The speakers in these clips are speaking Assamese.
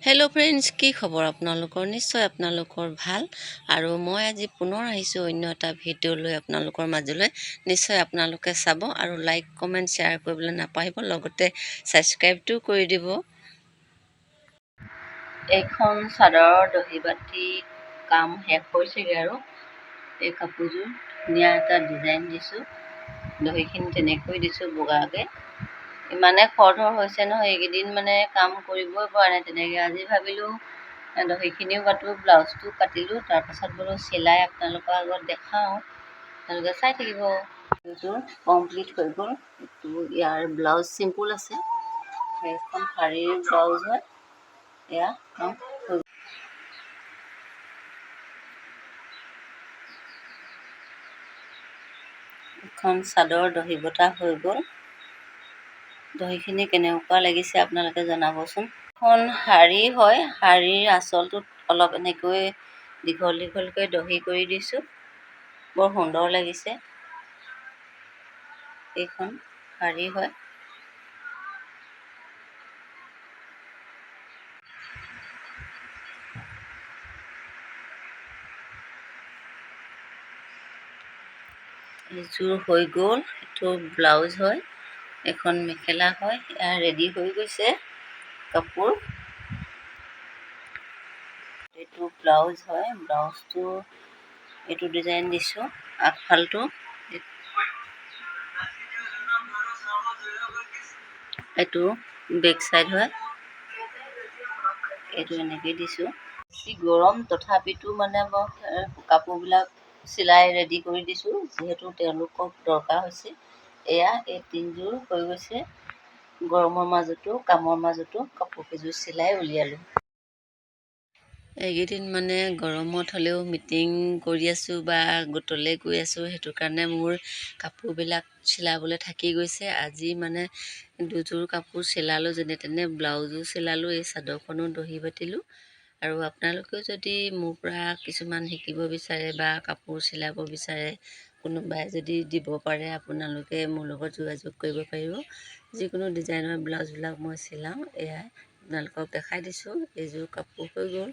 হেল্ল' ফ্ৰেণ্ডছ, কি খবৰ আপোনালোকৰ? নিশ্চয় আপোনালোকৰ ভাল। আৰু মই আজি পুনৰ আহিছোঁ অন্য এটা ভিডিঅ' লৈ আপোনালোকৰ মাজলৈ। নিশ্চয় আপোনালোকে চাব আৰু লাইক কমেণ্ট শ্বেয়াৰ কৰিবলৈ নাপাহৰিব, লগতে ছাবস্ক্ৰাইবটো কৰি দিব। এইখন চাদৰৰ দহি বাতি কাম শেষ হৈছেগৈ আৰু এই কাপোৰযোৰ ধুনীয়া এটা ডিজাইন দিছোঁ। দহিখিনি তেনেকৈ দিছোঁ বগাকৈ। ইমানে খৰধৰ হৈছে নহয়, এইকেইদিন মানে কাম কৰিবই পৰা নাই তেনেকৈ। আজি ভাবিলোঁ দহিখিনিও কাটোঁ, ব্লাউজটো কাটিলোঁ, তাৰপাছত বোলো চিলাই আপোনালোকৰ আগত দেখাওঁ, আপোনালোকে চাই থাকিব। এইযোৰ কমপ্লিট হৈ গ'ল। এইটো ইয়াৰ ব্লাউজ চিম্পুল আছে, সেইখন শাৰীৰ ব্লাউজ হয়। এয়া এখন চাদৰ দহি বটা হৈ গ'ল। দহিখিনি কেনেকুৱা লাগিছে আপোনালোকে জনাবচোন। এখন শাৰী হয়, শাৰীৰ আঁচলটোত অলপ এনেকৈ দীঘল দীঘলকৈ দহি কৰি দিছোঁ, বৰ সুন্দৰ লাগিছে। এইখন শাৰী হয়। এইযোৰ হৈ গ'ল, এইটো ব্লাউজ হয়, এখন মেখেলা হয়। এয়া ৰেডি হৈ গৈছে কাপোৰ। এইটো ব্লাউজ হয়, ব্লাউজটো এইটো ডিজাইন দিছোঁ। আগফালটো এইটো বেক চাইড হয়, এইটো এনেকৈ দিছোঁ। বেছি গৰম তথাপিতো মানে মই কাপোৰবিলাক চিলাই ৰেডি কৰি দিছোঁ, যিহেতু তেওঁলোকক দৰকাৰ হৈছে। এয়া এই তিনিযোৰ হৈ গৈছে। গৰমৰ মাজতো কামৰ মাজতো কাপোৰকেইযোৰ চিলাই উলিয়ালোঁ। এইকেইদিন মানে গৰমত হ'লেও মিটিং কৰি আছোঁ বা গোটলৈ গৈ আছোঁ, সেইটো কাৰণে মোৰ কাপোৰবিলাক চিলাবলৈ থাকি গৈছে। আজি মানে দুযোৰ কাপোৰ চিলালোঁ, যেনে তেনে ব্লাউজো চিলালোঁ, এই চাদৰখনো দহি বাতিলোঁ। আৰু আপোনালোকেও যদি মোৰ পৰা কিছুমান শিকিব বিচাৰে বা কাপোৰ চিলাব বিচাৰে, কোনোবাই যদি দিব পাৰে, আপোনালোকে মোৰ লগত যোগাযোগ কৰিব পাৰিব। যিকোনো ডিজাইনৰ ব্লাউজবিলাক মই চিলাওঁ। এয়াই আপোনালোকক দেখাই দিছোঁ। এইযোৰ কাপোৰ হৈ গ'ল।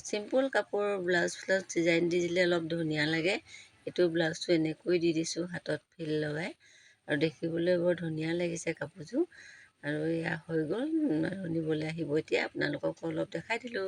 চিম্পুল কাপোৰ, ব্লাউজ ডিজাইন দি দিলে অলপ ধুনীয়া লাগে। এইটো ব্লাউজটো এনেকৈ দি দিছোঁ হাতত ফিল লগাই, আৰু দেখিবলৈ বৰ ধুনীয়া লাগিছে কাপোৰযোৰ। আৰু এয়া হৈ গ'ল, আৰু নিবলৈ আহিব এতিয়া। আপোনালোকক অলপ দেখাই দিলোঁ।